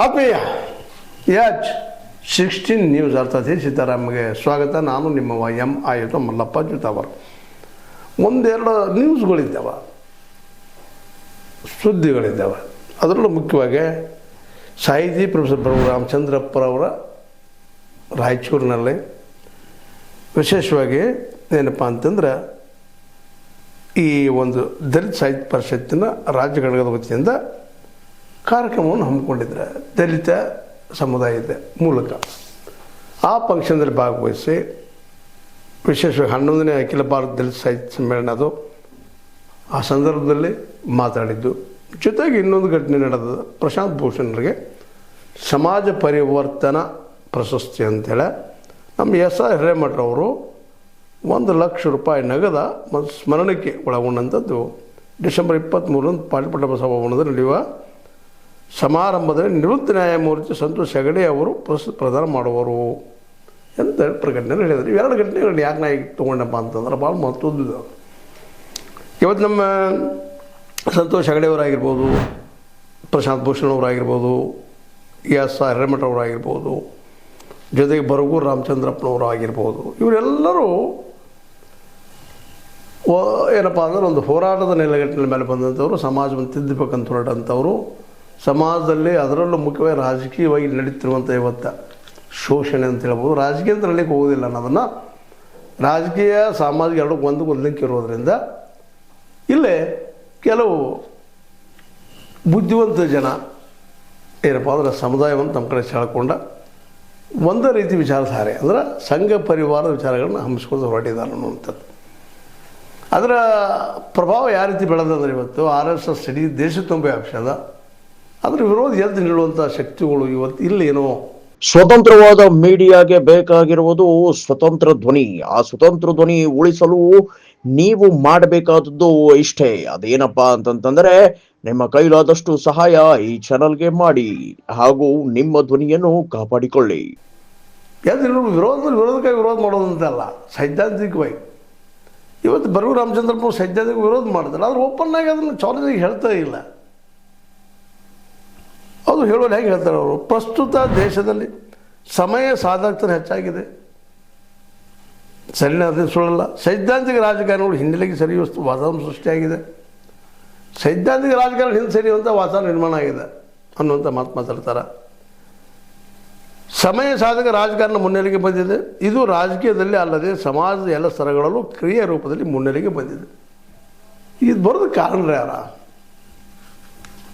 ಆತ್ಮೀಯ H16 news ಅರ್ಥಾತ್ ಸೀತಾರಾಮ್ಗೆ ಸ್ವಾಗತ. ನಾನು ನಿಮ್ಮ ಆಯುತ ಮಲ್ಲಪ್ಪ ಜುತಾವರ್. ಒಂದೆರಡು ನ್ಯೂಸ್ಗಳಿದ್ದಾವೆ, ಸುದ್ದಿಗಳಿದ್ದಾವೆ. ಅದರಲ್ಲೂ ಮುಖ್ಯವಾಗಿ ಸಾಹಿತಿ ಪ್ರೊಫೆಸರ್ ಪ್ರಭು ರಾಮಚಂದ್ರಪ್ಪರವರ ರಾಯಚೂರಿನಲ್ಲಿ ವಿಶೇಷವಾಗಿ ಏನಪ್ಪ ಅಂತಂದ್ರೆ ಈ ಒಂದು ದಲಿತ ಸಾಹಿತ್ಯ ಪರಿಷತ್ತಿನ ರಾಜ್ಯ ಘಟಕದ ವತಿಯಿಂದ ಕಾರ್ಯಕ್ರಮವನ್ನು ಹಮ್ಮಿಕೊಂಡಿದ್ದಾರೆ ದಲಿತ ಸಮುದಾಯದ ಮೂಲಕ. ಆ ಫಂಕ್ಷನ್ದಲ್ಲಿ ಭಾಗವಹಿಸಿ ವಿಶೇಷವಾಗಿ 11ನೇ ಅಖಿಲ ಭಾರತ ದಲಿತ ಸಾಹಿತ್ಯ ಸಮ್ಮೇಳನ ಅದು ಆ ಸಂದರ್ಭದಲ್ಲಿ ಮಾತಾಡಿದ್ದು. ಜೊತೆಗೆ ಇನ್ನೊಂದು ಘಟನೆ ನಡೆದ, ಪ್ರಶಾಂತ್ ಭೂಷಣ್ರಿಗೆ ಸಮಾಜ ಪರಿವರ್ತನಾ ಪ್ರಶಸ್ತಿ ಅಂತೇಳಿ ನಮ್ಮ S.R. ಹಿರೇಮಠರವರು 1,00,000 ರೂಪಾಯಿ ನಗದ ಮತ್ತು ಸ್ಮರಣಕ್ಕೆ ಒಳಗೊಂಡಂಥದ್ದು ಡಿಸೆಂಬರ್ 23ರಂದು ಪಾಟೀಲ್ ಸಭಾಭವನದಲ್ಲಿ ನಡೆಯುವ ಸಮಾರಂಭದಲ್ಲಿ ನಿವೃತ್ತ ನ್ಯಾಯಮೂರ್ತಿ ಸಂತೋಷ್ ಹೆಗಡೆ ಅವರು ಪ್ರಶಸ್ತಿ ಪ್ರದಾನ ಮಾಡುವರು ಅಂತ ಪ್ರಕಟಣೆ ಹೇಳಿದರು. ಇವೆರಡು ಘಟನೆಗಳನ್ನ ಯಾಕೆ ನಾ ಈಗ ತೊಗೊಂಡಪ್ಪ ಅಂತಂದ್ರೆ ಭಾಳ ಮಹತ್ವದ್ದು. ಇವತ್ತು ನಮ್ಮ ಸಂತೋಷ್ ಹೆಗಡೆ ಅವರಾಗಿರ್ಬೋದು, ಪ್ರಶಾಂತ್ ಭೂಷಣ್ ಅವರಾಗಿರ್ಬೋದು, S.R. ಹಿರೇಮಠವರಾಗಿರ್ಬೋದು, ಜೊತೆಗೆ ಬರಗೂರು ರಾಮಚಂದ್ರಪ್ಪನವರು ಆಗಿರ್ಬೋದು, ಇವರೆಲ್ಲರೂ ಏನಪ್ಪ ಅಂದ್ರೆ ಒಂದು ಹೋರಾಟದ ನೆಲೆಗಟ್ಟಿನ ಮೇಲೆ ಬಂದಂಥವ್ರು, ಸಮಾಜವನ್ನು ತಿದ್ದಬೇಕಂತ ಹೊರಟಂಥವ್ರು, ಸಮಾಜದಲ್ಲಿ ಅದರಲ್ಲೂ ಮುಖ್ಯವಾಗಿ ರಾಜಕೀಯವಾಗಿ ನಡೀತಿರುವಂಥ ಇವತ್ತು ಶೋಷಣೆ ಅಂತ ಹೇಳ್ಬೋದು. ರಾಜಕೀಯ ಅಂತ ನಡೀಲಿಕ್ಕೆ ಹೋಗೋದಿಲ್ಲ ಅನ್ನೋದನ್ನು, ರಾಜಕೀಯ ಸಾಮಾಜಿಕ ಎರಡಕ್ಕೂ ಒಂದು ಲಿಂಕ್ ಇರೋದರಿಂದ ಇಲ್ಲೇ ಕೆಲವು ಬುದ್ಧಿವಂತ ಜನ ಏನಪ್ಪ ಅಂದ್ರೆ ಸಮುದಾಯವನ್ನು ತಮ್ಮ ಕಡೆ ಸೆಳ್ಕೊಂಡ ಒಂದೇ ರೀತಿ ವಿಚಾರಧಾರೆ ಅಂದರೆ ಸಂಘ ಪರಿವಾರದ ವಿಚಾರಗಳನ್ನ ಹಮ್ಮಿಸ್ಕೊಂಡು ಹೊರಟಿದ್ದಾರೆ ಅನ್ನುವಂಥದ್ದು. ಅದರ ಪ್ರಭಾವ ಯಾವ ರೀತಿ ಬೆಳೆದಂದ್ರೆ ಇವತ್ತು RSS ಇಡೀ ದೇಶ ತುಂಬ ವ್ಯಾಪಿಸದ. ಅದರ ವಿರೋಧ ಎದ್ದು ನಿಲ್ಲುವಂಥ ಶಕ್ತಿಗಳು ಇವತ್ತು ಇಲ್ಲೇನೋ. ಸ್ವತಂತ್ರವಾದ ಮೀಡಿಯಾಗೆ ಬೇಕಾಗಿರುವುದು ಸ್ವತಂತ್ರ ಧ್ವನಿ. ಆ ಸ್ವತಂತ್ರ ಧ್ವನಿ ಉಳಿಸಲು ನೀವು ಮಾಡಬೇಕಾದದ್ದು ಇಷ್ಟೇ. ಅದೇನಪ್ಪಾ ಅಂತಂತಂದ್ರೆ ನಿಮ್ಮ ಕೈಲಾದಷ್ಟು ಸಹಾಯ ಈ ಚಾನಲ್ಗೆ ಮಾಡಿ ಹಾಗೂ ನಿಮ್ಮ ಧ್ವನಿಯನ್ನು ಕಾಪಾಡಿಕೊಳ್ಳಿ. ಎದ್ದು ವಿರೋಧಕ್ಕಾಗಿ ವಿರೋಧ ಮಾಡೋದಂತಲ್ಲ, ಸೈದ್ಧಾಂತಿಕವಾಗಿ ಇವತ್ತು ಬರಗೂರು ರಾಮಚಂದ್ರಪ್ಪ ಸೈದ್ಧಾಂತಿಕ ವಿರೋಧ ಮಾಡಿದ್ರೆ ಆದ್ರೆ ಓಪನ್ ಆಗಿ ಅದನ್ನು ಚಾಲೆಂಜಿಗೆ ಹೇಳ್ತಾ ಇಲ್ಲ. ಅದು ಹೇಳೋದು ಹೇಗೆ ಹೇಳ್ತಾರೆ ಅವರು, ಪ್ರಸ್ತುತ ದೇಶದಲ್ಲಿ ಸಮಯ ಸಾಧಕತನ ಹೆಚ್ಚಾಗಿದೆ, ಸರಿನೇ ಅದೇ ಸುಳ್ಳಲ್ಲ. ಸೈದ್ಧಾಂತಿಕ ರಾಜಕಾರಣಗಳು ಹಿನ್ನೆಲೆಗೆ ಸರಿಯುವ ವಾತಾವರಣ ಸೃಷ್ಟಿಯಾಗಿದೆ, ಸೈದ್ಧಾಂತಿಕ ರಾಜಕಾರಣ ಹಿಂದೆ ಸರಿಯುವಂಥ ವಾತಾವರಣ ನಿರ್ಮಾಣ ಆಗಿದೆ ಅನ್ನುವಂಥ ಮಾತು ಮಾತಾಡ್ತಾರೆ. ಸಮಯ ಸಾಧಕ ರಾಜಕಾರಣ ಮುನ್ನೆಲೆಗೆ ಬಂದಿದೆ. ಇದು ರಾಜಕೀಯದಲ್ಲಿ ಅಲ್ಲದೆ ಸಮಾಜದ ಎಲ್ಲ ಸ್ತರಗಳಲ್ಲೂ ಕ್ರಿಯೆ ರೂಪದಲ್ಲಿ ಮುನ್ನೆಲೆಗೆ ಬಂದಿದೆ. ಇದು ಬರೋದಕ್ಕೆ ಕಾರಣ ಯಾರ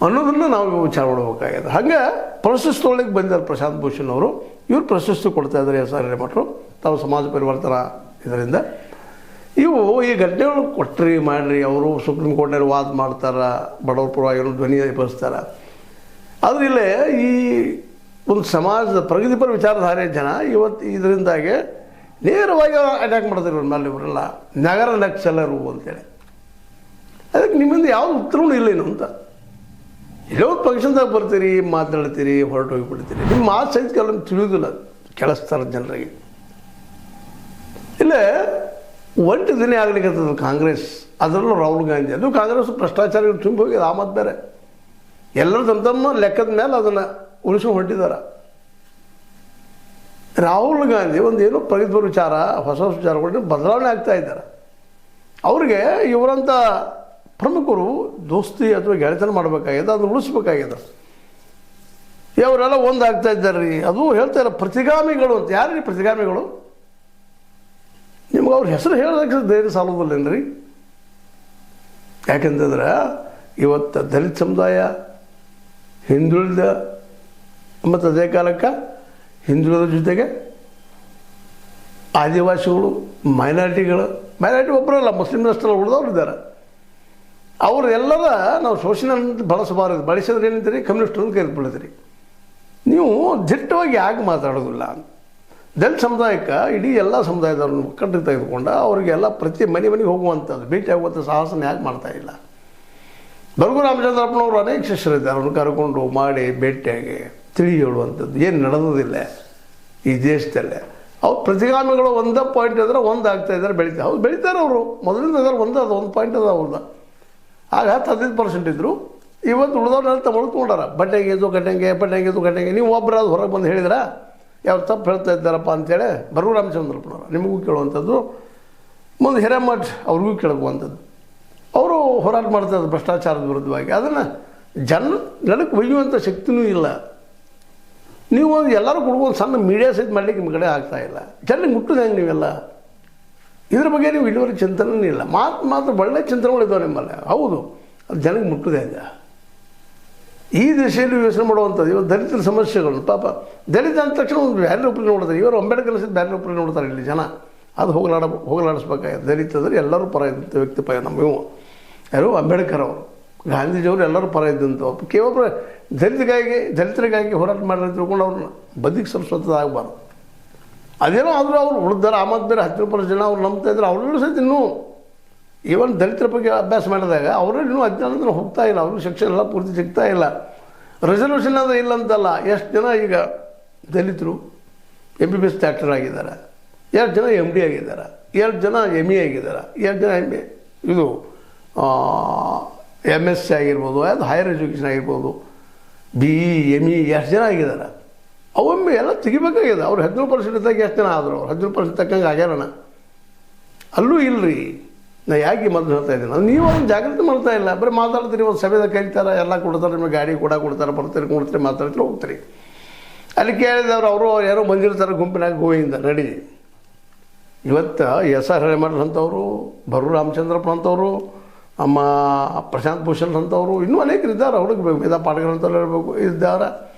ಅನ್ನೋದನ್ನು ನಾವು ವಿಚಾರ ಮಾಡಬೇಕಾಗಿದೆ. ಹಾಗೆ ಪ್ರಶಸ್ತಿ ಒಳಗೆ ಬಂದಿದ್ದಾರೆ ಪ್ರಶಾಂತ್ ಭೂಷಣ್ ಅವರು. ಇವರು ಪ್ರಶಸ್ತಿ ಕೊಡ್ತಾ ಇದ್ದಾರೆ S.R. ಹಿರೇಮಠರು ತಾವು ಸಮಾಜ ಪರಿವರ್ತನಾ ಇದರಿಂದ. ಇವು ಈ ಘಟನೆಗಳು ಕೊಟ್ರಿ ಮಾಡ್ರಿ, ಅವರು ಸುಪ್ರೀಂ ಕೋರ್ಟ್ನಲ್ಲಿ ವಾದ ಮಾಡ್ತಾರೆ, ಬಡವ್ರ ಪರವಾಗಿ ಧ್ವನಿ ಎಬ್ಬಿಸ್ತಾರೆ. ಆದರೆ ಇಲ್ಲೇ ಈ ಒಂದು ಸಮಾಜದ ಪ್ರಗತಿಪರ ವಿಚಾರಧಾರೆ ಜನ ಇವತ್ತು ಇದರಿಂದಾಗಿ ನೇರವಾಗಿ ಅಟ್ಯಾಕ್ ಮಾಡ್ತಾರೆ ಇವ್ರ ಮೇಲೆ. ಇವರೆಲ್ಲ ನಗರ ನಕ್ಸಲರು ಅಂತೇಳಿ. ಅದಕ್ಕೆ ನಿಮ್ಮಿಂದ ಯಾವುದು ಉತ್ತರವೂ ಇಲ್ಲೇನು ಅಂತ. ಎಲ್ಲೋ ಫಂಕ್ಷನ್ದಾಗ ಬರ್ತೀರಿ, ಮಾತಾಡ್ತೀರಿ, ಹೊರಟು ಹೋಗಿಬಿಡ್ತೀರಿ. ನಿಮ್ಮ ಮಾತು ಸಹಿತ ಕೆಲವೊಂದು ತಿಳಿಯೋದಿಲ್ಲ ಕೆಲಸ್ತಾರೆ ಜನರಿಗೆ. ಇಲ್ಲೇ ಒಂಟು ದಿನ ಆಗ್ಲಿಕ್ಕೆ ಕಾಂಗ್ರೆಸ್, ಅದರಲ್ಲೂ ರಾಹುಲ್ ಗಾಂಧಿ, ಅದು ಕಾಂಗ್ರೆಸ್ ಭ್ರಷ್ಟಾಚಾರಗಳು ತುಂಬಿ ಹೋಗಿದೆ. ಆ ಮಾತು ಬೇರೆ. ಎಲ್ಲರೂ ತಮ್ಮ ತಮ್ಮ ಲೆಕ್ಕದ ಮೇಲೆ ಅದನ್ನು ಉಳಿಸ್ಕೊಂಡು ಹೊರಟಿದ್ದಾರೆ. ರಾಹುಲ್ ಗಾಂಧಿ ಒಂದು ಏನೋ ಪ್ರಗತಿಪರ ವಿಚಾರ, ಹೊಸ ವಿಚಾರಗಳನ್ನ ಬದಲಾವಣೆ ಆಗ್ತಾ ಇದ್ದಾರೆ. ಅವ್ರಿಗೆ ಇವರಂಥ ಪ್ರಮುಖರು ದೋಸ್ತಿ ಅಥವಾ ಗೆಳೆತನ ಮಾಡಬೇಕಾಗಿದೆ, ಅದನ್ನು ಉಳಿಸ್ಬೇಕಾಗಿದೆ. ಇವರೆಲ್ಲ ಒಂದಾಗ್ತಾ ಇದ್ದಾರೆ ರೀ. ಅದು ಹೇಳ್ತಾರೆ ಪ್ರತಿಗಾಮಿಗಳು ಅಂತ. ಯಾರು ಪ್ರತಿಗಾಮಿಗಳು? ನಿಮ್ಗೆ ಅವ್ರ ಹೆಸರು ಹೇಳೋದಕ್ಕೆ ಧೈರ್ಯ ಸಾಲೋದಿಲ್ಲೇನ್ರಿ? ಯಾಕೆಂತಂದ್ರೆ ಇವತ್ತು ದಲಿತ ಸಮುದಾಯ, ಹಿಂದುಳಿದ ಮತ್ತು ಅದೇ ಕಾಲಕ್ಕೆ ಹಿಂದುಳಿದ ಜೊತೆಗೆ ಆದಿವಾಸಿಗಳು, ಮೈನಾರಿಟಿ ಒಬ್ಬರಲ್ಲ, ಮುಸ್ಲಿಮ್ನಷ್ಟೆಲ್ಲ ಉಳಿದವ್ರು ಇದ್ದಾರೆ. ಅವರು ಎಲ್ಲರ ನಾವು ಶೋಷಣೆ ಬಳಸಬಾರದು. ಬಳಸಿದ್ರೆ ಏನಂತೀರಿ? ಕಮ್ಯುನಿಸ್ಟರು ಅಂತ ಕರೆದುಬಿಡ್ತೀರಿ. ನೀವು ದಿಟ್ಟವಾಗಿ ಯಾಕೆ ಮಾತಾಡೋದಿಲ್ಲ? ದಲಿತ ಸಮುದಾಯಕ್ಕೆ ಇಡೀ ಎಲ್ಲ ಸಮುದಾಯದವ್ರನ್ನ ಒಕ್ಕಟ್ಟು ತೆಗೆದುಕೊಂಡು ಅವರಿಗೆಲ್ಲ ಪ್ರತಿ ಮನೆಗೆ ಹೋಗುವಂಥದ್ದು, ಭೇಟಿ ಆಗುವಂಥ ಸಾಹಸನ ಯಾಕೆ ಮಾಡ್ತಾಯಿಲ್ಲ? ಬರಗೂರು ರಾಮಚಂದ್ರಪ್ಪನವರು ಅನೇಕ ಶಿಷ್ಯರಿದ್ದಾರೆ, ಅವ್ರನ್ನ ಕರ್ಕೊಂಡು ಮಾಡಿ ಭೇಟಿಯಾಗಿ ತಿಳಿ ಹೇಳುವಂಥದ್ದು ಏನು ನಡೆದೋದಿಲ್ಲ ಈ ದೇಶದಲ್ಲೇ. ಅವ್ರು ಪ್ರತಿಗಾಮಿಗಳು ಒಂದೇ ಪಾಯಿಂಟ್ ಇದ್ರೆ ಒಂದು ಆಗ್ತಾಯಿದ್ದಾರೆ, ಬೆಳೀತಾರೆ. ಅವ್ರು ಬೆಳೀತಾರೆ. ಅವರು ಮೊದಲಿಂದ ಇದ್ದಾರೆ, ಒಂದು ಪಾಯಿಂಟ್ ಅದ ಅವ್ರದ್ದು. ಆಗ 10-15% ಇದ್ದರು, ಇವತ್ತು ಉಳಿದವ್ರನ್ನ ತಗೊಳ್ಳು ತೊಗೊಂಡಾರ ಬಟ್ಟೆಗೆದು ಗಡ್ಡೆಗೆ ನೀವು ಒಬ್ಬರು ಅದು ಹೊರಗೆ ಬಂದು ಹೇಳಿದ್ರೆ ಯಾವ ತಪ್ಪು ಹೇಳ್ತಾ ಇದ್ದಾರಪ್ಪ ಅಂತೇಳಿ ಬರು ರಾಮಚಂದ್ರಪ್ಪನವರು ನಿಮಗೂ ಕೇಳುವಂಥದ್ದು, ಮುಂದೆ ಹಿರೇಮಠ್ ಅವ್ರಿಗೂ ಕೇಳುವಂಥದ್ದು. ಅವರು ಹೋರಾಟ ಮಾಡ್ತಾರೆ ಭ್ರಷ್ಟಾಚಾರದ ವಿರುದ್ಧವಾಗಿ. ಅದನ್ನು ಜನಕ್ಕೆ ಒಯ್ಯುವಂಥ ಶಕ್ತಿನೂ ಇಲ್ಲ. ನೀವು ಒಂದು ಎಲ್ಲರೂ ಕೊಡ್ಬೋದು ಸಣ್ಣ ಮೀಡಿಯಾ ಸಹಿತ ಮಾಡಲಿಕ್ಕೆ ನಿಮ್ಮ ಕಡೆ ಆಗ್ತಾಯಿಲ್ಲ. ಜನರಿಗೆ ಮುಟ್ಟೋದು ಹೆಂಗೆ ನೀವೆಲ್ಲ? ಇದ್ರ ಬಗ್ಗೆ ನೀವು ಇಲ್ಲಿವರೆಗೆ ಚಿಂತನೆ ಇಲ್ಲ. ಮಾತ್ರ ಒಳ್ಳೆ ಚಿಂತನೆಗಳಿದ್ದಾವೆ ನಿಮ್ಮಲ್ಲಿ. ಹೌದು, ಅದು ಜನಕ್ಕೆ ಮುಟ್ಟೋದೇ ಇಲ್ಲ. ಈ ದಿಶೆಯಲ್ಲಿ ಯೋಚನೆ ಮಾಡುವಂಥದ್ದು. ಇವತ್ತು ದಲಿತರ ಸಮಸ್ಯೆಗಳು ಪಾಪ ದಲಿತ ಅಂದ ತಕ್ಷಣ ಒಂದು ಬ್ಯಾರೆ ರೂಪದಲ್ಲಿ ನೋಡ್ತಾರೆ. ಇವರು ಅಂಬೇಡ್ಕರ್ ಸಹಿತ ಬ್ಯಾರೆ ರೂಪದಲ್ಲಿ ನೋಡ್ತಾರೆ ಇಲ್ಲಿ ಜನ. ಅದು ಹೋಗಲಾಡಿಸ್ಬೇಕಾಗಿದೆ. ದಲಿತ ಅಂದರೆ ಎಲ್ಲರೂ ಪರ ಇದ್ದಂಥ ವ್ಯಕ್ತಿ ಪರ ನಮ್ಮ ಯಾರು ಅಂಬೇಡ್ಕರ್ ಅವರು, ಗಾಂಧೀಜಿಯವರು ಎಲ್ಲರೂ ಪರ ಇದ್ದಂಥವು. ಕೇವಲ ದಲಿತರಿಗಾಗಿ ಹೋರಾಟ ಮಾಡಿ ತಿಳ್ಕೊಂಡು ಅವ್ರನ್ನ ಬದಿಗೆ ಸರಿಸೋದಾಗಬಾರ್ದು. ಅದೇನೋ ಆದರೂ ಅವ್ರು ಉಳಿದಾರೆ ಆ ಮತ್ತು ಬೇರೆ 10% ಜನ ಅವ್ರು ನಂಬ್ತಾ ಇದ್ದಾರೆ. ಅವ್ರನ್ನೂ ಸಹಿತ ಇನ್ನೂ ಈವನ್ ದಲಿತರ ಬಗ್ಗೆ ಅಭ್ಯಾಸ ಮಾಡಿದಾಗ ಅವರು ಇನ್ನೂ 14 ಹೋಗ್ತಾ ಇಲ್ಲ. ಅವ್ರಿಗೆ ಶಿಕ್ಷಣ ಎಲ್ಲ ಪೂರ್ತಿ ಸಿಗ್ತಾ ಇಲ್ಲ. ರೆಸಲ್ಯೂಷನ್ ಅಂದರೆ ಇಲ್ಲ ಅಂತಲ್ಲ. ಎಷ್ಟು ಜನ ಈಗ ದಲಿತರು MBBS ಡಾಕ್ಟರ್ ಆಗಿದ್ದಾರೆ, 2 ಜನ MD ಆಗಿದ್ದಾರೆ, 2 ಜನ ME ಆಗಿದ್ದಾರೆ, 2 ಜನ ಇದು MSc ಆಗಿರ್ಬೋದು, ಅದು ಹೈಯರ್ ಎಜುಕೇಷನ್ ಆಗಿರ್ಬೋದು, BE ME 2 ಜನ ಆಗಿದ್ದಾರೆ. ಅವೊಮ್ಮೆ ಎಲ್ಲ ತೆಗಿಬೇಕಾಗಿದೆ. ಅವ್ರು 17% ಇದ್ದಾಗ ಎಷ್ಟು ಜನ ಆದರು? 17% ತಕ್ಕಂಗೆ ಆಗ್ಯಾರಣ. ಅಲ್ಲೂ ಇಲ್ಲರಿ. ನಾ ಯಾಕೆ ಮೊದಲು ಹೇಳ್ತಾ ಇದ್ದೀನಿ, ಅದು ನೀವು ಅದನ್ನು ಜಾಗೃತಿ ಮಾಡ್ತಾ ಇಲ್ಲ. ಬರೀ ಮಾತಾಡ್ತೀರಿ, ಒಂದು ಸಭೆದಾಗ ಕರೀತಾರೆ, ಎಲ್ಲ ಕೊಡ್ತಾರೆ, ನಿಮಗೆ ಗಾಡಿ ಕೂಡ ಕೊಡ್ತಾರೆ, ಬರ್ತೀರಿ ಕೊಡ್ತೀರಿ, ಮಾತಾಡ್ತೀರಿ, ಹೋಗ್ತೀರಿ. ಅಲ್ಲಿ ಕೇಳಿದವ್ರು ಅವರು ಯಾರೋ ಬಂದಿರ್ತಾರೆ ಗುಂಪಿನಾಗ ಗೋವಿಂದ ರೆಡಿ. ಇವತ್ತು SR ಹಿರೇಮಠ್ ಅಂತವರು, ಬರು ರಾಮಚಂದ್ರಪ್ಪ ಅಂತವರು, ನಮ್ಮ ಪ್ರಶಾಂತ್ ಭೂಷಣ್ ಅಂತವರು, ಇನ್ನೂ ಅನೇಕರು ಇದ್ದಾರೆ. ಅವ್ರಿಗೆ ವೇದ ಪಾಠಗಳು ಅಂತವ್ರು ಇರಬೇಕು ಇದ್ದಾರೆ.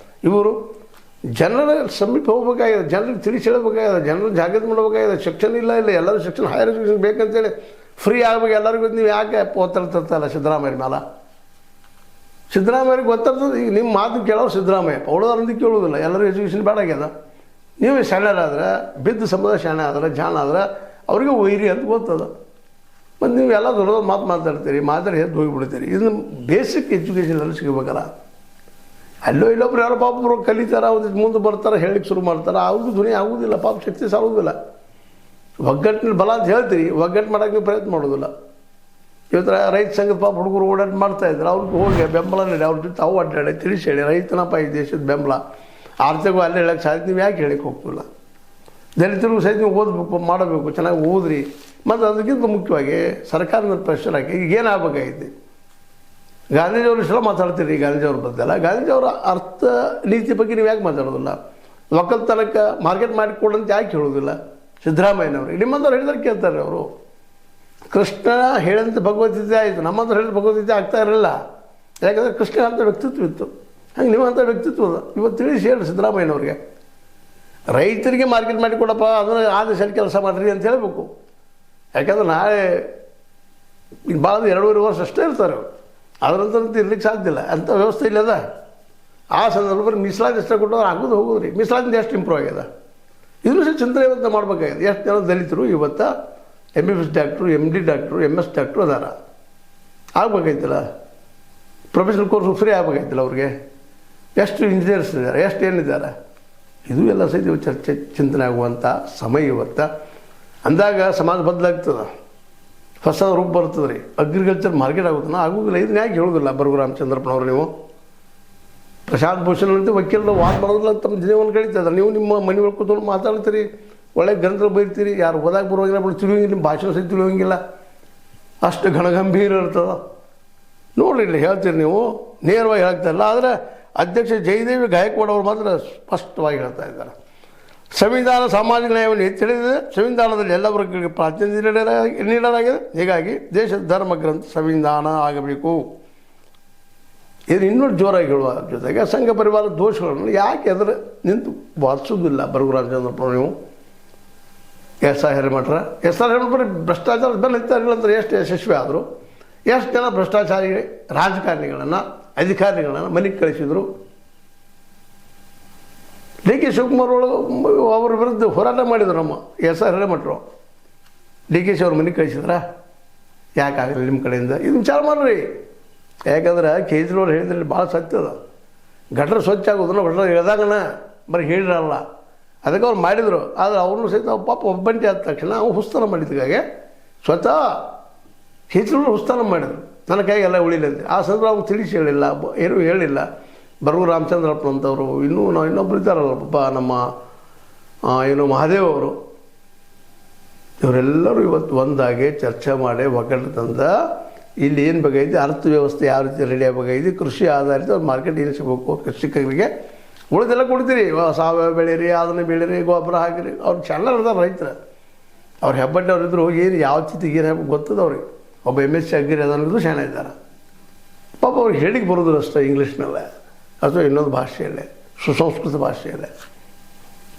ಇವರು ಜನರ ಸಮೀಪ ಹೋಗ್ಬೇಕಾಗಿದೆ, ಜನರಿಗೆ ತಿಳಿಸಿ ಹೇಳಬೇಕಾಗಿದೆ, ಜನರನ್ನು ಜಾಗೃತಿ ಮಾಡಬೇಕಾಗಿದೆ. ಶಿಕ್ಷಣ ಇಲ್ಲ ಎಲ್ಲರೂ ಶಿಕ್ಷಣ ಹೈಯರ್ ಎಜುಕೇಷನ್ ಬೇಕಂತೇಳಿ ಫ್ರೀ ಆಗಬೇಕು ಎಲ್ಲರಿಗೂ. ನೀವು ಯಾಕೆ ಒತ್ತಡ್ತಿರ್ತಲ್ಲ ಸಿದ್ದರಾಮಯ್ಯ ಮೇಲೆ? ಸಿದ್ದರಾಮಯ್ಯರಿಗೆ ಗೊತ್ತಿರ್ತದೆ. ಈಗ ನಿಮ್ಮ ಮಾತು ಕೇಳೋರು ಸಿದ್ದರಾಮಯ್ಯ, ಉಳಿದವ್ರಿಂದ ಕೇಳೋದಿಲ್ಲ. ಎಲ್ಲರೂ ಎಜುಕೇಷನ್ ಬೇಡಾಗ್ಯದ. ನೀವು ಶಾಣ್ಯರಾದ್ರೆ, ಬಿದ್ದು ಸಮುದಾಯ ಶಾಣೆ ಆದ್ರೆ, ಜಾಣ ಆದ್ರೆ ಅವ್ರಿಗೆ ಒಯ್ರಿ ಅಂತ ಗೊತ್ತದ. ಮತ್ತು ನೀವು ಎಲ್ಲ ದೊಡ್ಡ ಮಾತಾಡ್ತೀರಿ, ಮಾತಾಡಿ ಎದ್ದು ಹೋಗಿಬಿಡ್ತೀರಿ. ಇದನ್ನು ಬೇಸಿಕ್ ಎಜುಕೇಷನ್ ಸಿಗಬೇಕಲ್ಲ. ಅಲ್ಲೋ ಇಲ್ಲೊಬ್ರು ಯಾರೋ ಪಾಪರು ಕಲಿತಾರೆ, ಅವ್ರು ಮುಂದೆ ಬರ್ತಾರೆ, ಹೇಳಿಕ್ಕೆ ಶುರು ಮಾಡ್ತಾರೆ. ಅವ್ರದ್ದು ಧ್ವನಿ ಆಗೋದಿಲ್ಲ, ಪಾಪ ಶಕ್ತಿ ಸಾಲೋದಿಲ್ಲ. ಒಗ್ಗಟ್ಟಿನ ಬಲ ಅಂತ ಹೇಳ್ತೀರಿ, ಒಗ್ಗಟ್ಟು ಮಾಡೋಕ್ಕೆ ನೀವು ಪ್ರಯತ್ನ ಮಾಡೋದಿಲ್ಲ. ಇವತ್ತು ರೈತ ಸಂಘದ ಪಾಪ ಹುಡುಗರು ಓಡಾಟ ಮಾಡ್ತಾಯಿದ್ರು. ಅವ್ರಿಗೆ ಹೋಗಿ ಬೆಂಬಲ ನೀಡಿ ಅವ್ರ ಜೊತೆ ಅವು ಅಡ್ಡಾಡಿ ತಿಳಿಸಿ ಹೇಳಿ, ರೈತನಪ್ಪ ಈ ದೇಶದ ಬೆಂಬಲ ಆರ್ಥಿಕವಾಗಿ ಅಲ್ಲೇ ಹೇಳಕ್ಕೆ ಸಾಧ್ಯ. ನೀವು ಯಾಕೆ ಹೇಳಿಕ್ಕೆ ಹೋಗ್ತಿಲ್ಲ? ದಲಿತರಿಗೂ ಸಹಿತ ನೀವು ಓದಬೇಕು, ಮಾಡಬೇಕು, ಚೆನ್ನಾಗಿ ಓದ್ರಿ. ಮತ್ತು ಅದಕ್ಕಿಂತ ಮುಖ್ಯವಾಗಿ ಸರ್ಕಾರದ ಪ್ರೆಷರ್ ಹಾಕಿ ಈಗ ಏನಾಗಬೇಕಾಗೈತಿ. ಗಾಂಧೀಜಿಯವರು ಇಷ್ಟೆಲ್ಲ ಮಾತಾಡ್ತೀರಿ, ಗಾಂಧೀಜಿಯವ್ರ ಬದ್ದಲ್ಲ. ಗಾಂಧೀಜಿಯವರ ಅರ್ಥ ನೀತಿ ಬಗ್ಗೆ ನೀವು ಯಾಕೆ ಮಾತಾಡೋದಿಲ್ಲ? ಒಕ್ಕಲ್ತನಕ್ಕೆ ಮಾರ್ಕೆಟ್ ಮಾಡಿಕೊಡಂತ ಯಾಕೆ ಹೇಳೋದಿಲ್ಲ? ಸಿದ್ದರಾಮಯ್ಯನವ್ರಿಗೆ ನಿಮ್ಮಂಥವ್ರು ಹೇಳಿದ್ರೆ ಕೇಳ್ತಾರೆ ಅವರು. ಕೃಷ್ಣ ಹೇಳಿದಂತೆ ಭಗವದ್ಗೀತೆ ಆಯಿತು, ನಮ್ಮಂತ ಹೇಳಿದ ಭಗವದ್ಗೀತೆ ಆಗ್ತಾ ಇರಲಿಲ್ಲ. ಯಾಕಂದರೆ ಕೃಷ್ಣ ಅಂತ ವ್ಯಕ್ತಿತ್ವ ಇತ್ತು. ಹಂಗೆ ನಿಮ್ಮಂಥ ವ್ಯಕ್ತಿತ್ವದ ಇವತ್ತು ತಿಳಿಸಿ ಹೇಳಿ ಸಿದ್ದರಾಮಯ್ಯನವ್ರಿಗೆ. ರೈತರಿಗೆ ಮಾರ್ಕೆಟ್ ಮಾಡಿಕೊಡಪ್ಪ, ಅದನ್ನು ಆ ದಿಶೆಯಲ್ಲಿ ಕೆಲಸ ಮಾಡಿರಿ ಅಂತ ಹೇಳಬೇಕು. ಯಾಕಂದ್ರೆ ನಾಳೆ ಈಗ ಭಾಳ 2.5 ವರ್ಷ ಅಷ್ಟೇ ಇರ್ತಾರೆ ಅವರು. ಅದರಂತಂತ ಇರ್ಲಿಕ್ಕೆ ಸಾಧ್ಯ ಇಲ್ಲ. ಅಂಥ ವ್ಯವಸ್ಥೆ ಇಲ್ಲದ. ಆ ಸಂದರ್ಭದಲ್ಲಿ ಮೀಸಲಾತಿ ಎಷ್ಟೇ ಕೊಟ್ಟವ್ರು ಆಗೋದು ಹೋಗೋದ್ರಿ. ಮೀಸಲಾತಿಂದ ಎಷ್ಟು ಇಂಪ್ರೂವ್ ಆಗ್ಯದ ಇದನ್ನು ಸಹ ಚಿಂತನೆ ಇವತ್ತು ಮಾಡಬೇಕಾಗಿದೆ. ಎಷ್ಟು ಜನ ದಲಿತರು ಇವತ್ತು MBBS doctor, MD doctor, MS doctor ಅದಾರ. ಆಗ್ಬೇಕಾಯ್ತಲ್ಲ. ಪ್ರೊಫೆಷನಲ್ ಕೋರ್ಸು ಫ್ರೀ ಆಗ್ಬೇಕಾಯ್ತಲ್ಲ ಅವ್ರಿಗೆ. ಎಷ್ಟು ಇಂಜಿನಿಯರ್ಸ್ ಇದ್ದಾರೆ, ಎಷ್ಟು ಏನಿದ್ದಾರೆ, ಇದು ಎಲ್ಲ ಸಹಿತ ಚರ್ಚೆ ಚಿಂತನೆ ಆಗುವಂಥ ಸಮಯ ಇವತ್ತು. ಅಂದಾಗ ಸಮಾಜ ಬದಲಾಗ್ತದೆ, ಹೊಸ ರೂಪ ಬರ್ತದೆ ರೀ. ಅಗ್ರಿಕಲ್ಚರ್ ಮಾರ್ಕೆಟ್ ಆಗುತ್ತಾನ ಆಗೋದಿಲ್ಲ. ಇದನ್ನ ಯಾಕೆ ಹೇಳೋದಿಲ್ಲ ಬರು ರಾಮಚಂದ್ರಪ್ಪನವರು? ನೀವು ಪ್ರಶಾಂತ್ ಭೂಷಣ್ ಅಂತ ವಕೀಲರು ವಾದ ಮಾಡೋದಿಲ್ಲ, ತಮ್ಮ ಜೀವನ ಕಳೀತಾ ಇದ್ದಾರೆ. ನೀವು ನಿಮ್ಮ ಮನೆ ಒಳಗೆ ಕೂತ್ಕೊಂಡು ಮಾತಾಡ್ತೀರಿ, ಒಳ್ಳೆ ಗ್ರಂಥ ಬೈತೀರಿ, ಯಾರು ಓದಾಕ ಬರುವಾಗಿಲ್ಲ, ಬಿಟ್ಟು ತಿಳಿಯೋಂಗಿಲ್ಲ, ನಿಮ್ಮ ಭಾಷಣ ಸಹಿತ ತಿಳಿಯೋಂಗಿಲ್ಲ, ಅಷ್ಟು ಘನಗಂಭೀರ ಇರ್ತದೆ. ನೋಡಿರಿ ಇಲ್ಲಿ ಹೇಳ್ತೀರಿ ನೀವು, ನೇರವಾಗಿ ಹೇಳ್ತಾ ಇಲ್ಲ. ಆದರೆ ಅಧ್ಯಕ್ಷ ಜಯದೇವಿ ಗಾಯಕ್ವಾಡ್ ಅವರು ಮಾತ್ರ ಸ್ಪಷ್ಟವಾಗಿ ಹೇಳ್ತಾ ಇದ್ದಾರೆ. ಸಂವಿಧಾನ ಸಾಮಾಜಿಕ ನ್ಯಾಯವನ್ನು ಎತ್ತಿ ಹಿಡಿದಿದೆ. ಸಂವಿಧಾನದಲ್ಲಿ ಎಲ್ಲ ವರ್ಗಗಳಿಗೆ ಪ್ರಾತಿನಿಧ್ಯ ನೀಡಲಾಗಿದೆ. ಹೀಗಾಗಿ ದೇಶದ ಧರ್ಮ ಗ್ರಂಥ ಸಂವಿಧಾನ ಆಗಬೇಕು. ಇದು ಇನ್ನೂ ಜೋರಾಗಿ ಹೇಳುವ ಜೊತೆಗೆ ಸಂಘ ಪರಿವಾರದ ದೋಷಗಳನ್ನು ಯಾಕೆ ಎದುರು ನಿಂತು ವಾದಿಸೋದಿಲ್ಲ ಬರು ರಾಮಚಂದ್ರಪ್ಪ? ನೀವು SR ಹಿರೇಮಠ ಬರೀ ಭ್ರಷ್ಟಾಚಾರದ ಬೆಲೆ ನಿಂತಾರಿಲ್ಲ ಅಂದ್ರೆ ಎಷ್ಟು ಯಶಸ್ವಿ ಆದರು? ಎಷ್ಟು ಜನ ಭ್ರಷ್ಟಾಚಾರಿ ರಾಜಕಾರಣಿಗಳನ್ನು, ಅಧಿಕಾರಿಗಳನ್ನು ಮನೆಗೆ ಕಳಿಸಿದರು? DK ಶಿವಕುಮಾರ್ ಅವ್ರ ವಿರುದ್ಧ ಹೋರಾಟ ಮಾಡಿದರು ನಮ್ಮ SR ಹಿರೇಮಠರು. DK ಅವ್ರ ಮನೆಗೆ ಕಳಿಸಿದ್ರ? ಯಾಕಾಗಲ್ಲ ನಿಮ್ಮ ಕಡೆಯಿಂದ? ಇದು ವಿಚಾರ ಮಾಡ್ರಿ. ಯಾಕಂದ್ರೆ ಕೇಜ್ರಿವಾಲ್ ಹೇಳಿದ್ರಲ್ಲಿ ಭಾಳ ಸತ್ಯ ಅದ. ಗಟ್ರ ಸ್ವಚ್ಛ ಆಗೋದನ್ನ ಗಟ್ರ ಹೇಳ್ದಾಗನ ಬರೀ ಹೇಳಿರಲ್ಲ. ಅದಕ್ಕೆ ಅವ್ರು ಮಾಡಿದರು. ಆದರೆ ಅವ್ರನ್ನೂ ಸಹಿತ ಪಾಪ ಒಬ್ಬಂಟಿ ಆದ ತಕ್ಷಣ ಅವ್ರು ಹುಸ್ತಾನ ಮಾಡಿದ್ದಾಗೆ ಸ್ವತಃ ಕೇಜ್ರಿವಾಲ್ ಹುಸ್ತಾನ ಮಾಡಿದರು. ನನ್ನ ಕೈಗೆಲ್ಲ ಉಳಿಲಂತೆ. ಆ ಸಂದರ್ಭ ಅವ್ರು ತಿಳಿಸಿ ಹೇಳಿಲ್ಲ, ಏನೂ ಹೇಳಿಲ್ಲ. ಬರಗು ರಾಮಚಂದ್ರಪ್ಪನಂಥವ್ರು, ಇನ್ನೊಬ್ರು ಇದ್ದಾರಲ್ಲ ಪಾಪ ನಮ್ಮ ಏನು ಮಹಾದೇವ್ ಅವರು, ಇವರೆಲ್ಲರೂ ಇವತ್ತು ಒಂದಾಗಿ ಚರ್ಚೆ ಮಾಡಿ ಒಗ್ಗಟ್ಟು ತಂದ ಇಲ್ಲಿ ಏನು ಬೇಕಾಗಿದೆ, ಅರ್ಥವ್ಯವಸ್ಥೆ ಯಾವ ರೀತಿ ರೆಡಿ ಆಗಬೇಕಾಗಿದೆ, ಕೃಷಿ ಆಧಾರಿತ ಒಂದು ಮಾರ್ಕೆಟ್ ಏನು ಸಿಗಬೇಕು ಕೃಷಿಕರಿಗೆ, ಉಳಿದೆಲ್ಲ ಕೊಡ್ತೀರಿ, ಸಾವಯವ ಬೆಳೀರಿ, ಅದನ್ನು ಬೆಳೀರಿ, ಗೊಬ್ಬರ ಹಾಕಿರಿ. ಅವ್ರು ಚೆನ್ನಾಗಿ ಇರ್ತಾರೆ ರೈತರು, ಅವ್ರು ಹೆಬ್ಬಟ್ಟವ್ರು ಇದ್ರು, ಏನು ಯಾವ ಚಿತಿ ಏನು ಹೆಬ್ಬ ಗೊತ್ತದ ಅವ್ರಿಗೆ. ಒಬ್ಬ MSc ಅಗ್ರಿ ಅದನ್ನೋದು ಶಾಣೆ ಇದ್ದಾರೆ. ಪಾಪ ಅವ್ರಿಗೆ ಹೇಳಿಕೆ ಬರೋದು ಅಷ್ಟೇ ಇಂಗ್ಲೀಷ್ನಲ್ಲೇ ಅಥವಾ ಇನ್ನೊಂದು ಭಾಷೆಯಲ್ಲೇ, ಸುಸಂಸ್ಕೃತ ಭಾಷೆಯಲ್ಲೇ.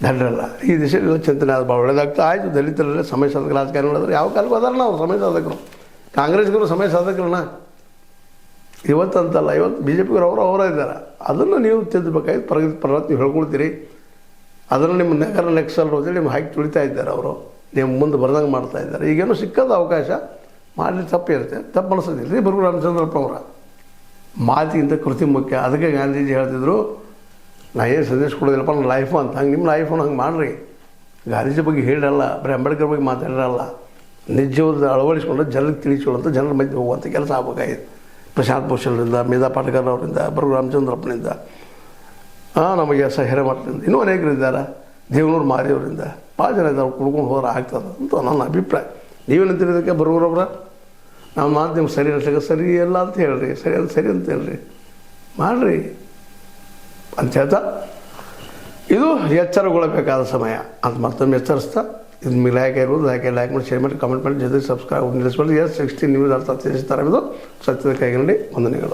ದಂಡ್ರಲ್ಲ ಈ ದಿಶೆಯಲ್ಲ ಚಿಂತನೆ ಅದು ಭಾಳ ಒಳ್ಳೆಯದಾಗ್ತಾ ಆಯಿತು. ದಲಿತರಲ್ಲೇ ಸಮಯ ಸಾಧಕ ರಾಜಕಾರಣ ಮಾಡಿದ್ರೆ ಯಾವ ಕಾಲಕ್ಕೂ ಅದಾರಣ ಅವ್ರು ಸಮಯ ಸಾಧಕರು. ಕಾಂಗ್ರೆಸ್ಗರು ಸಮಯ ಸಾಧಕರನ್ನ ಇವತ್ತಂತಲ್ಲ, ಇವತ್ತು BJPಗರು ಅವರ ಇದ್ದಾರೆ. ಅದನ್ನು ನೀವು ತಿದ್ದಬೇಕಾಗಿ ಪ್ರಗತಿ ನೀವು ಹೇಳ್ಕೊಳ್ತೀರಿ. ಅದನ್ನು ನಿಮ್ಮ ನಗರ ನೆಕ್ಸಲ್ ಹೋದರೆ ನಿಮ್ಮ ಹಾಕಿ ತುಳಿತಾ ಇದ್ದಾರೆ ಅವರು, ನೀವು ಮುಂದೆ ಬರ್ದಂಗೆ ಮಾಡ್ತಾ ಇದ್ದಾರೆ. ಈಗೇನು ಸಿಕ್ಕದ ಅವಕಾಶ ಮಾಡಲಿ ತಪ್ಪಿರುತ್ತೆ, ತಪ್ಪು ಅನಿಸೋದಿಲ್ಲ ರೀ. ಬರಗು ರಾಮಚಂದ್ರಪ್ಪ ಅವರ ಮಾತಿಗಿಂತ ಕೃತಿ ಮುಖ್ಯ. ಅದಕ್ಕೆ ಗಾಂಧೀಜಿ ಹೇಳ್ತಿದ್ರು, ನಾ ಏನು ಸಂದೇಶ ಕೊಡೋದಿಲ್ಲಪ್ಪ ನನ್ನ ಲೈಫು ಅಂತ. ಹಂಗೆ ನಿಮ್ಮ ಲೈಫನ್ನು ಹಂಗೆ ಮಾಡಿರಿ. ಗಾಂಧೀಜಿ ಬಗ್ಗೆ ಹೇಳಲ್ಲ, ಬರೀ ಅಂಬೇಡ್ಕರ್ ಬಗ್ಗೆ ಮಾತಾಡಿರಲ್ಲ, ನಿಜವಾದ ಅಳವಡಿಸ್ಕೊಂಡು ಜನರಿಗೆ ತಿಳಿಸ್ಕೊಳ್ಳೋಂಥ ಜನರ ಮಧ್ಯೆ ಹೋಗುವಂಥ ಕೆಲಸ ಆಗಬೇಕಾಗಿತ್ತು. ಪ್ರಶಾಂತ್ ಭೂಷಣ್ರಿಂದ, ಮೇಧಾ ಪಾಟಕರ್ ಅವರಿಂದ, ಬರಗು ರಾಮಚಂದ್ರಪ್ಪನಿಂದ, ನಮಗೆ ಹಿರೇಮಠದಿಂದ, ಇನ್ನೂ ಅನೇಕರಿದ್ದಾರೆ, ದೇವನೂರು ಮಾರಿಯವರಿಂದ ಭಾಳ ಜನ ಇದ್ದಾರೆ. ಕುಡ್ಕೊಂಡು ಹೋದ್ರೆ ಆಗ್ತದೆ ಅಂತ ನನ್ನ ಅಭಿಪ್ರಾಯ. ನೀವೇನಂತಿರೋದಕ್ಕೆ ಬರಗೂರವ್ರ ನಾವು ಮಾತು ನಿಮ್ಗೆ ಸರಿ ಅನ್ಸಕ್ಕೆ ಸರಿ ಇಲ್ಲ ಅಂತ ಹೇಳ್ರಿ, ಸರಿ ಅಂತ ಹೇಳ್ರಿ, ಮಾಡಿರಿ ಅಂತ ಹೇಳ್ತಾ ಇದು ಎಚ್ಚರಗೊಳ್ಳಬೇಕಾದ ಸಮಯ ಅಂತ ಮತ್ತೊಮ್ಮೆ ಎಚ್ಚರಿಸ್ತಾ, ಇದು ನಿಮಗೆ ಲೈಕ್ ಇರ್ಬೋದು, ಲೈಕ್ ಮಾಡಿ, ಶೇರ್ ಮಾಡಿ, ಕಮೆಂಟ್ ಮಾಡಿ, ಜೊತೆಗೆ ಸಬ್ಸ್ಕ್ರೈಬ್ ನಿಲ್ಲಿಸ್ಬೋದು. S16 ನ್ಯೂಸ್ ಅರ್ಥ ತಿಳಿಸ್ತಾರೆ. ಇದು ಸತ್ಯದ ಕೈಗಂಡಿ ವಂದನೆಗಳು.